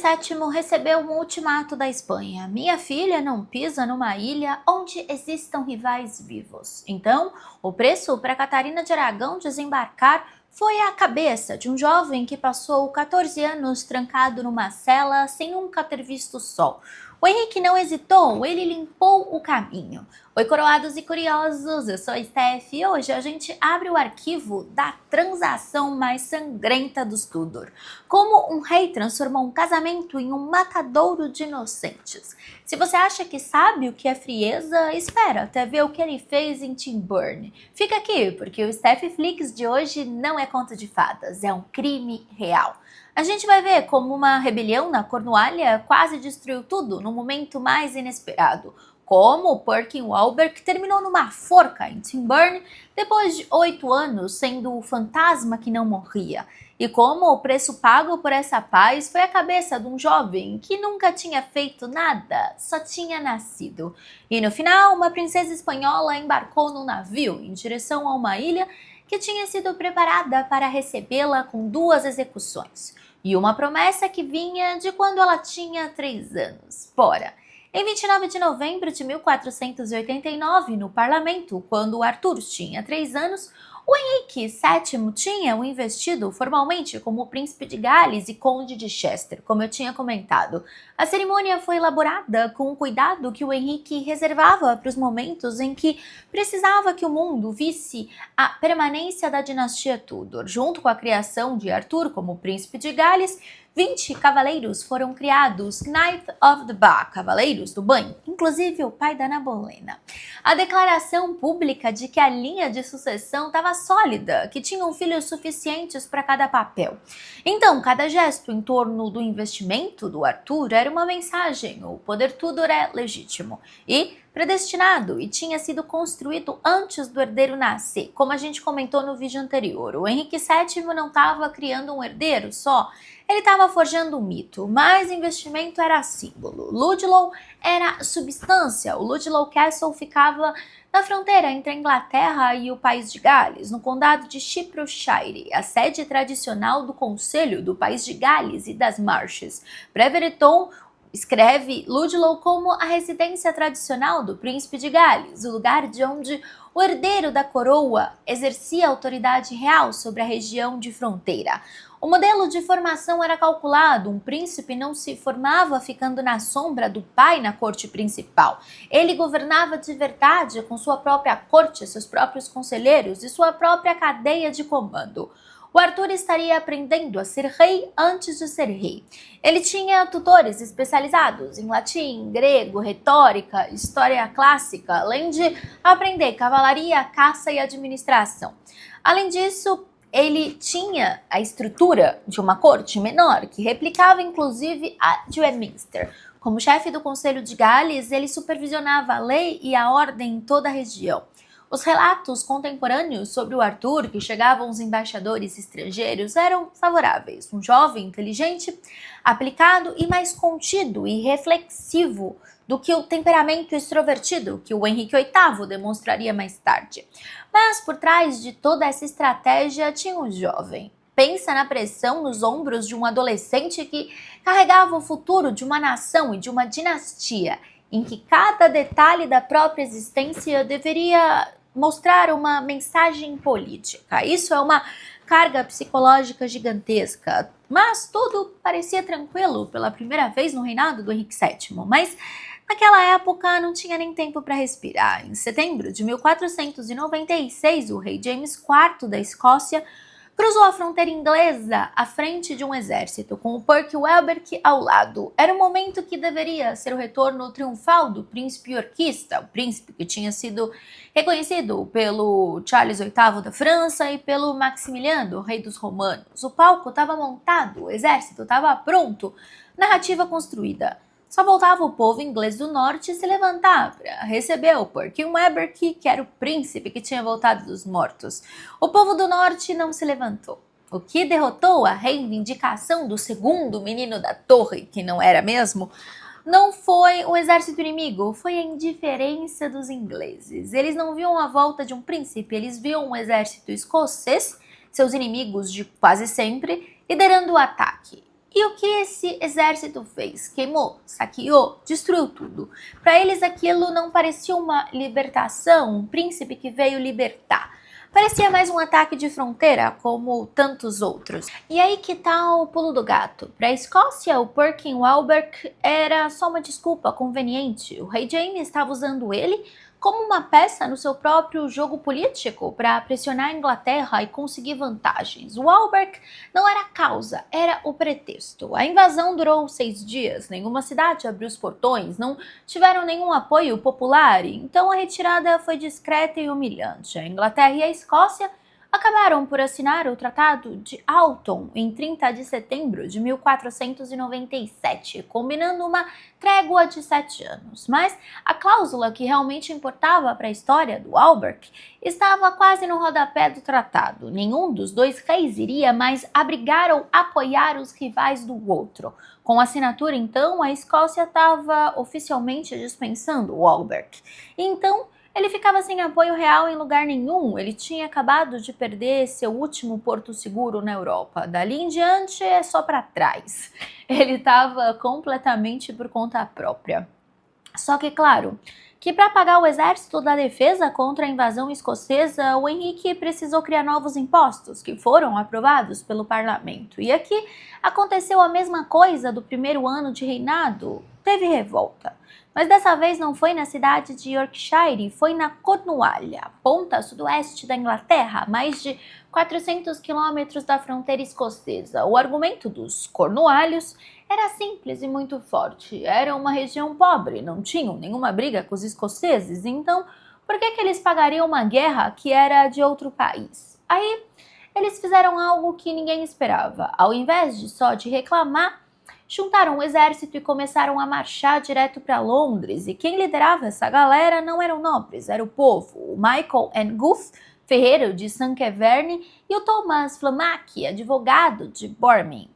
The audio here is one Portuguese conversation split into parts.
VII recebeu um ultimato da Espanha. Minha filha não pisa numa ilha onde existam rivais vivos. Então, o preço para Catarina de Aragão desembarcar foi a cabeça de um jovem que passou 14 anos trancado numa cela sem nunca ter visto o sol. O Henrique não hesitou, ele limpou o caminho. Oi, coroados e curiosos, eu sou a Steph e hoje a gente abre o arquivo da transação mais sangrenta dos Tudor. Como um rei transformou um casamento em um matadouro de inocentes. Se você acha que sabe o que é frieza, espera até ver o que ele fez em Tyburn. Fica aqui, porque o Steph Flix de hoje não é conto de fadas, é um crime real. A gente vai ver como uma rebelião na Cornualha quase destruiu tudo no momento mais inesperado. Como o Perkin Walberg terminou numa forca em Tyburn depois de 8 anos sendo o fantasma que não morria. E como o preço pago por essa paz foi a cabeça de um jovem que nunca tinha feito nada, só tinha nascido. E no final, uma princesa espanhola embarcou num navio em direção a uma ilha que tinha sido preparada para recebê-la com 2 execuções. E uma promessa que vinha de quando ela tinha 3 anos. Bora! Em 29 de novembro de 1489, no parlamento, quando Arthur tinha 3 anos, o Henrique VII tinha o investido formalmente como príncipe de Gales e conde de Chester, como eu tinha comentado. A cerimônia foi elaborada com o cuidado que o Henrique reservava para os momentos em que precisava que o mundo visse a permanência da dinastia Tudor. Junto com a criação de Arthur como príncipe de Gales, 20 cavaleiros foram criados, Knight of the Bath, cavaleiros do banho, inclusive o pai da Ana Bolena. A declaração pública de que a linha de sucessão estava sólida, que tinham filhos suficientes para cada papel. Então, cada gesto em torno do investimento do Arthur era uma mensagem, o poder Tudor é legítimo e predestinado e tinha sido construído antes do herdeiro nascer, como a gente comentou no vídeo anterior. O Henrique VII não estava criando um herdeiro só, ele estava forjando um mito, mas investimento era símbolo. Ludlow era substância. O Ludlow Castle ficava na fronteira entre a Inglaterra e o País de Gales, no condado de Shropshire, a sede tradicional do Conselho do País de Gales e das Marches. Brereton escreve Ludlow como a residência tradicional do príncipe de Gales, o lugar de onde o herdeiro da coroa exercia autoridade real sobre a região de fronteira. O modelo de formação era calculado, um príncipe não se formava ficando na sombra do pai na corte principal. Ele governava de verdade com sua própria corte, seus próprios conselheiros e sua própria cadeia de comando. O Arthur estaria aprendendo a ser rei antes de ser rei. Ele tinha tutores especializados em latim, grego, retórica, história clássica, além de aprender cavalaria, caça e administração. Além disso, ele tinha a estrutura de uma corte menor, que replicava inclusive a de Westminster. Como chefe do Conselho de Gales, ele supervisionava a lei e a ordem em toda a região. Os relatos contemporâneos sobre o Arthur, que chegavam os embaixadores estrangeiros, eram favoráveis. Um jovem inteligente, aplicado e mais contido e reflexivo do que o temperamento extrovertido que o Henrique VIII demonstraria mais tarde. Mas por trás de toda essa estratégia tinha um jovem. Pensa na pressão nos ombros de um adolescente que carregava o futuro de uma nação e de uma dinastia, em que cada detalhe da própria existência deveria mostrar uma mensagem política. Isso é uma carga psicológica gigantesca, mas tudo parecia tranquilo pela primeira vez no reinado do Henrique VII, mas naquela época não tinha nem tempo para respirar. Em setembro de 1496, o rei James IV da Escócia cruzou a fronteira inglesa à frente de um exército, com o Perkin Walberg ao lado. Era o momento que deveria ser o retorno triunfal do príncipe yorkista, o príncipe que tinha sido reconhecido pelo Charles VIII da França e pelo Maximiliano, o rei dos romanos. O palco estava montado, o exército estava pronto, narrativa construída. Só voltava o povo inglês do norte se levantar para receber o Perkin Walberg, que era o príncipe que tinha voltado dos mortos. O povo do norte não se levantou. O que derrotou a reivindicação do segundo menino da torre, que não era mesmo, não foi o exército inimigo, foi a indiferença dos ingleses. Eles não viam a volta de um príncipe, eles viam um exército escocês, seus inimigos de quase sempre, liderando o ataque. E o que esse exército fez? Queimou, saqueou, destruiu tudo. Para eles aquilo não parecia uma libertação, um príncipe que veio libertar. Parecia mais um ataque de fronteira, como tantos outros. E aí que tá o pulo do gato. Para a Escócia, o Perkin Walberg era só uma desculpa conveniente. O rei Jaime estava usando ele como uma peça no seu próprio jogo político para pressionar a Inglaterra e conseguir vantagens. O Walberg não era a causa, era o pretexto. A invasão durou 6 dias, nenhuma cidade abriu os portões, não tiveram nenhum apoio popular, então a retirada foi discreta e humilhante. A Inglaterra e a Escócia acabaram por assinar o Tratado de Alton em 30 de setembro de 1497, combinando uma trégua de 7 anos. Mas a cláusula que realmente importava para a história do Walberg estava quase no rodapé do tratado. Nenhum dos dois reis iria mais abrigar ou apoiar os rivais do outro. Com a assinatura, então, a Escócia estava oficialmente dispensando o Walberg. Então, ele ficava sem apoio real em lugar nenhum, ele tinha acabado de perder seu último porto seguro na Europa. Dali em diante é só para trás. Ele estava completamente por conta própria. Só que, claro, que para pagar o exército da defesa contra a invasão escocesa, o Henrique precisou criar novos impostos, que foram aprovados pelo parlamento. E aqui aconteceu a mesma coisa do primeiro ano de reinado, teve revolta. Mas dessa vez não foi na cidade de Yorkshire, foi na Cornualha, ponta sudoeste da Inglaterra, a mais de 400 quilômetros da fronteira escocesa. O argumento dos cornualhos era simples e muito forte. Era uma região pobre, não tinham nenhuma briga com os escoceses, então por que eles pagariam uma guerra que era de outro país? Aí eles fizeram algo que ninguém esperava. Ao invés de só de reclamar, juntaram o exército e começaram a marchar direto para Londres. E quem liderava essa galera não eram nobres, era o povo. O Michael Nguth, ferreiro de St. Keverne, e o Thomas Flammack, advogado de Bormin.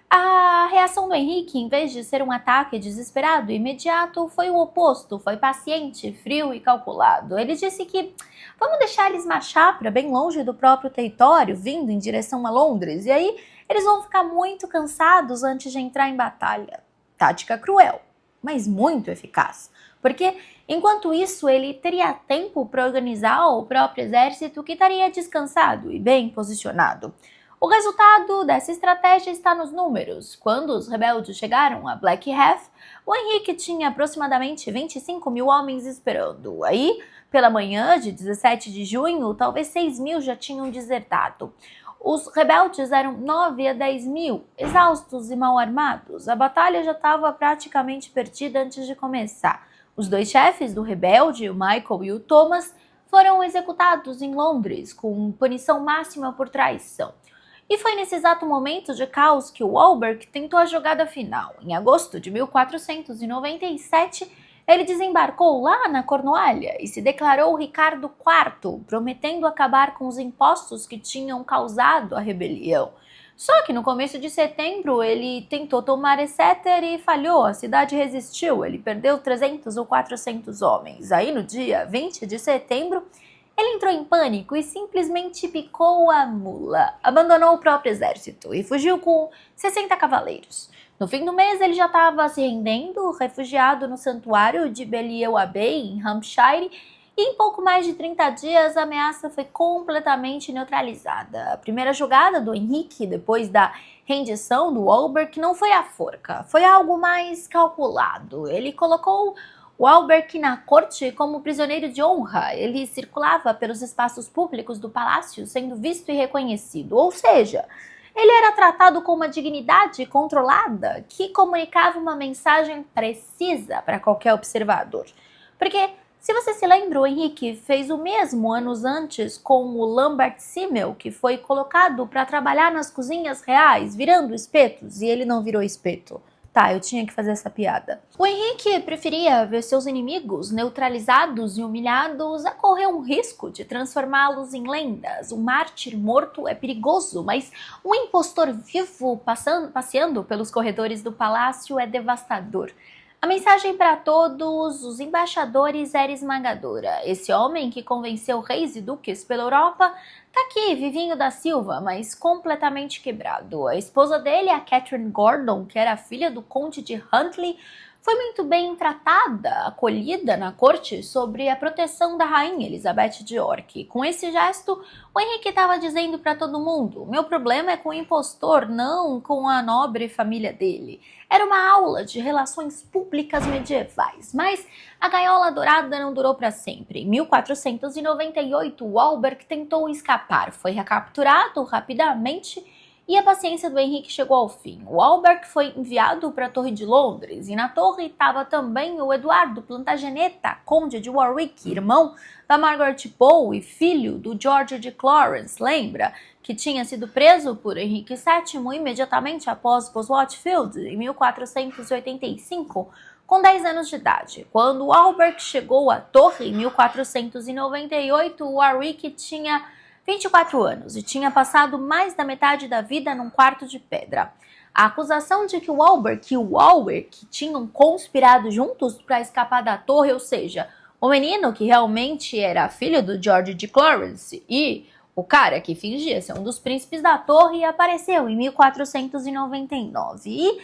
A reação do Henrique, em vez de ser um ataque desesperado e imediato, foi o oposto, foi paciente, frio e calculado. Ele disse que vamos deixar eles marchar para bem longe do próprio território, vindo em direção a Londres, e aí eles vão ficar muito cansados antes de entrar em batalha. Tática cruel, mas muito eficaz, porque enquanto isso ele teria tempo para organizar o próprio exército que estaria descansado e bem posicionado. O resultado dessa estratégia está nos números. Quando os rebeldes chegaram a Blackheath, o Henrique tinha aproximadamente 25 mil homens esperando. Aí, pela manhã de 17 de junho, talvez 6 mil já tinham desertado. Os rebeldes eram 9 a 10 mil, exaustos e mal armados. A batalha já estava praticamente perdida antes de começar. Os dois chefes do rebelde, o Michael e o Thomas, foram executados em Londres, com punição máxima por traição. E foi nesse exato momento de caos que o Walberg tentou a jogada final. Em agosto de 1497, ele desembarcou lá na Cornualha e se declarou Ricardo IV, prometendo acabar com os impostos que tinham causado a rebelião. Só que no começo de setembro ele tentou tomar Exeter e falhou, a cidade resistiu, ele perdeu 300 ou 400 homens. Aí no dia 20 de setembro, ele entrou em pânico e simplesmente picou a mula, abandonou o próprio exército e fugiu com 60 cavaleiros. No fim do mês, ele já estava se rendendo, refugiado no santuário de Belial Abbey, em Hampshire, e em pouco mais de 30 dias a ameaça foi completamente neutralizada. A primeira jogada do Henrique, depois da rendição do Walberg, não foi a forca, foi algo mais calculado. Ele colocou o Walberg na corte como prisioneiro de honra. Ele circulava pelos espaços públicos do palácio sendo visto e reconhecido, ou seja, ele era tratado com uma dignidade controlada que comunicava uma mensagem precisa para qualquer observador. Porque, se você se lembra, o Henrique fez o mesmo anos antes com o Lambert Simmel, que foi colocado para trabalhar nas cozinhas reais, virando espetos, e ele não virou espeto. Tá, eu tinha que fazer essa piada. O Henrique preferia ver seus inimigos neutralizados e humilhados a correr um risco de transformá-los em lendas. Um mártir morto é perigoso, mas um impostor vivo passeando pelos corredores do palácio é devastador. A mensagem para todos os embaixadores era esmagadora. Esse homem que convenceu reis e duques pela Europa tá aqui, vivinho da Silva, mas completamente quebrado. A esposa dele, a Catherine Gordon, que era filha do conde de Huntly, foi muito bem tratada, acolhida na corte sob a proteção da rainha Elizabeth de York. Com esse gesto, o Henrique estava dizendo para todo mundo: meu problema é com o impostor, não com a nobre família dele. Era uma aula de relações públicas medievais, mas a gaiola dourada não durou para sempre. Em 1498, Walberg tentou escapar, foi recapturado rapidamente e a paciência do Henrique chegou ao fim. O Walberg foi enviado para a Torre de Londres e na torre estava também o Eduardo Plantageneta, conde de Warwick, irmão da Margaret Pole e filho do George de Clarence, lembra? Que tinha sido preso por Henrique VII imediatamente após Bosworth Field, em 1485, com 10 anos de idade. Quando Walberg chegou à torre em 1498, Warwick tinha 24 anos e tinha passado mais da metade da vida num quarto de pedra. A acusação de que o Walberg e o Warwick tinham conspirado juntos para escapar da torre, ou seja, o menino que realmente era filho do George de Clarence e o cara que fingia ser um dos príncipes da torre, apareceu em 1499 e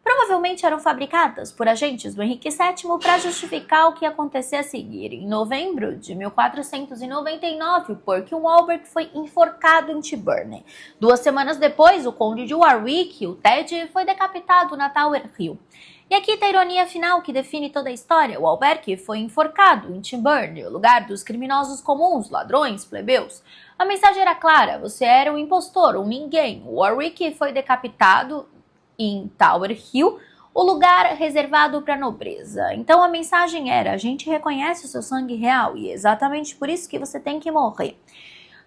provavelmente eram fabricadas por agentes do Henrique VII para justificar o que ia acontecer a seguir. Em novembro de 1499, o Percy Walberg foi enforcado em Tyburn. 2 semanas depois, o conde de Warwick, o Ted, foi decapitado na Tower Hill. E aqui está a ironia final que define toda a história. O Walberg foi enforcado em Tyburn, o lugar dos criminosos comuns, ladrões, plebeus. A mensagem era clara: você era um impostor, um ninguém. O Warwick foi decapitado em Tower Hill, o lugar reservado para a nobreza. Então a mensagem era: a gente reconhece o seu sangue real e é exatamente por isso que você tem que morrer.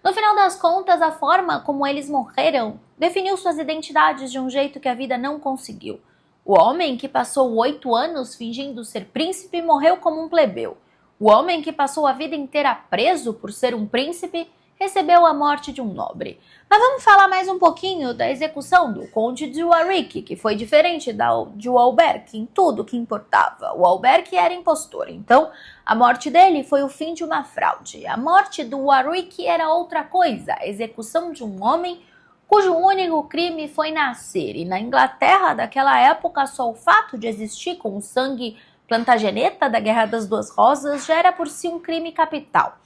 No final das contas, a forma como eles morreram definiu suas identidades de um jeito que a vida não conseguiu. O homem que passou 8 anos fingindo ser príncipe morreu como um plebeu. O homem que passou a vida inteira preso por ser um príncipe recebeu a morte de um nobre. Mas vamos falar mais um pouquinho da execução do conde de Warwick, que foi diferente de Walberg em tudo que importava. O Walberg era impostor, então a morte dele foi o fim de uma fraude. A morte do Warwick era outra coisa, a execução de um homem cujo único crime foi nascer. E na Inglaterra daquela época, só o fato de existir com o sangue Plantageneta da Guerra das Duas Rosas já era por si um crime capital.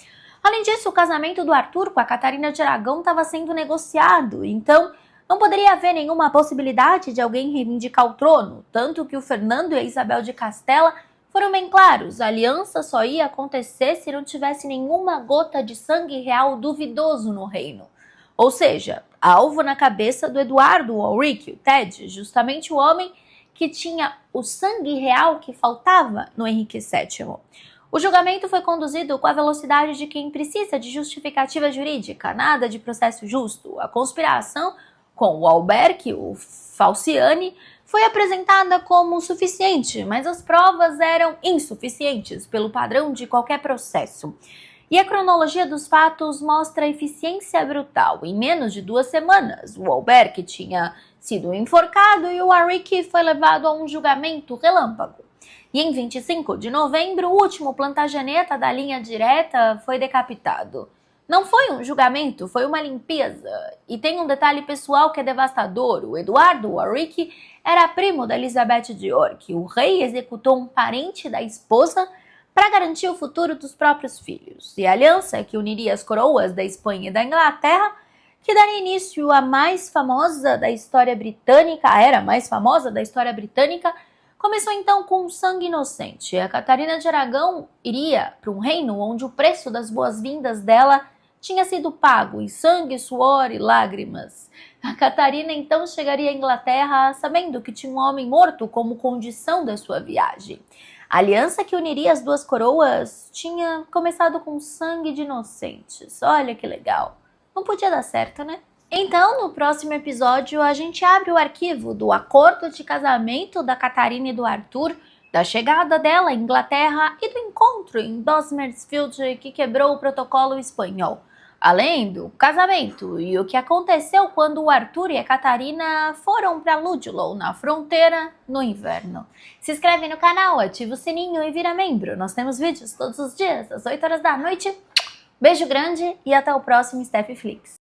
Além disso, o casamento do Arthur com a Catarina de Aragão estava sendo negociado, então não poderia haver nenhuma possibilidade de alguém reivindicar o trono, tanto que o Fernando e a Isabel de Castela foram bem claros: a aliança só ia acontecer se não tivesse nenhuma gota de sangue real duvidoso no reino. Ou seja, alvo na cabeça do Eduardo Warwick, o Ted, justamente o homem que tinha o sangue real que faltava no Henrique VII. O julgamento foi conduzido com a velocidade de quem precisa de justificativa jurídica, nada de processo justo. A conspiração com o Walberg, o Falciani, foi apresentada como suficiente, mas as provas eram insuficientes pelo padrão de qualquer processo. E a cronologia dos fatos mostra a eficiência brutal. Em menos de 2 semanas, o Walberg tinha sido enforcado e o Warwick foi levado a um julgamento relâmpago. E em 25 de novembro, o último Plantageneta da linha direta foi decapitado. Não foi um julgamento, foi uma limpeza. E tem um detalhe pessoal que é devastador: o Eduardo Warwick era primo da Elizabeth de York. O rei executou um parente da esposa para garantir o futuro dos próprios filhos. E a aliança que uniria as coroas da Espanha e da Inglaterra, que daria início à mais famosa da história britânica, começou então com um sangue inocente. A Catarina de Aragão iria para um reino onde o preço das boas-vindas dela tinha sido pago em sangue, suor e lágrimas. A Catarina então chegaria à Inglaterra sabendo que tinha um homem morto como condição da sua viagem. A aliança que uniria as duas coroas tinha começado com sangue de inocentes. Olha que legal. Não podia dar certo, né? Então, no próximo episódio, a gente abre o arquivo do acordo de casamento da Catarina e do Arthur, da chegada dela à Inglaterra e do encontro em Dosmersfield que quebrou o protocolo espanhol. Além do casamento e o que aconteceu quando o Arthur e a Catarina foram para Ludlow, na fronteira, no inverno. Se inscreve no canal, ativa o sininho e vira membro. Nós temos vídeos todos os dias, às 8 horas da noite. Beijo grande e até o próximo Stepflix.